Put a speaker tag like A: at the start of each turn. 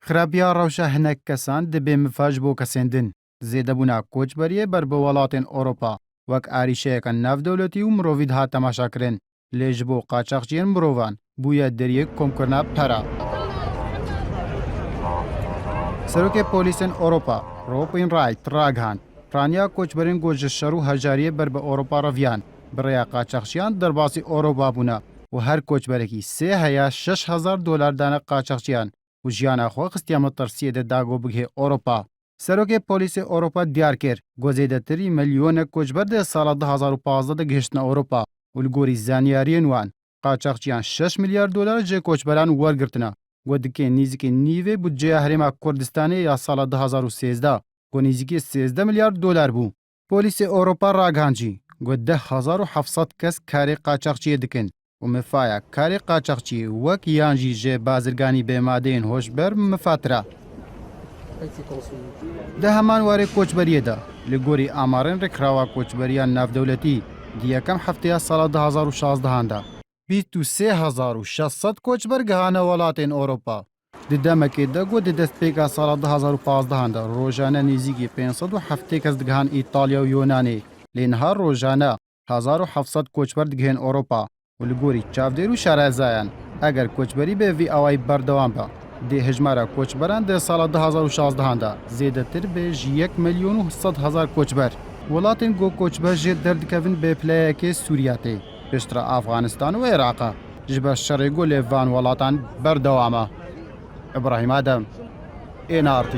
A: خراپیا ڕەوشە هەنێک کەسان دەبێ مفاش بۆ کەسێندن زێدەبوونا کۆچبەریە بەر بە وڵاتên ئۆروپا وەک ئاریشەیەکە ناودەوڵەتی و مرۆڤید هات تەماشاکردن لێژ بۆ قاچاقچیان مرۆڤان بوویە دەریەک کۆمکردنا پەرە. سەرۆکێ پۆلیسên ئۆروپا ڕۆپین ڕایت ڕاگهاند پرانیا کۆچبەرین گۆژە شەڕ و هەژاریە بەر بە ئۆروپا ڕەڤیان بڕێیا قاچاقچیان دەرباسی ئۆروپا بوونە و هەر کۆچبەرێکی سێ هەیە 6,000 دۆلار دانە قاچاقچیان و ژیانە خۆ خستیامە تەرسیەدە داگۆ بگهێ ئۆروپا. سەرۆکێ پۆلیسی ئۆروپا دیار کرد گۆزێدەتری مەلیۆنە کۆچبەر دە ساڵە 2015 دەگەشتنە ئۆروپا و لگۆری زانیاریên wan قاچاقچیان 6 میلیارد دۆلار جێ کۆچبەران وەرگرتنە و دکێ نزیکی نیوێ بودجەیە هەرێما کوردستانی یا ساڵە 2013 گۆ نزیکی 13 میلیارد دۆلار بوو. پۆلیسی ئۆروپا ڕاگەاندجی گۆ 10,700 کەس کارێ قاچاقچیە دکن و مفایە کارێ قاچاقچی وەک یانجی ژێ بازرگانی بێمادەین هۆشبەر مفاترە. دە هەمان وارێ کۆچبەریەدا لە گۆری ئامارên ڕێکخراوە کۆچبەریان ناودەوڵەتی دیەکەم هەفتەیە ساڵە 2016دا 23,600 کۆچبەر گەهانە وڵاتên ئۆروپا. Di demekê de got di destpêka sala 2015 de rojane nêzîkî 507 kes digihan İtalya û Yunanê lê niha rojane 1700 koçber digihên Ewropa û li gorî çavdêr û şerezayan eger koçberî bê vî awayî berdewam be dê hejmara koçberan di sala 2016 de zêdetir bê ji 1,100,000 koçber. Welatên got koçber jê derdikevin bê pileyekê Sûriya tê piştre Afganistan û Iraqê ji ber şerê got lê van welatan berdewam e. İbrahim Adem, NRT.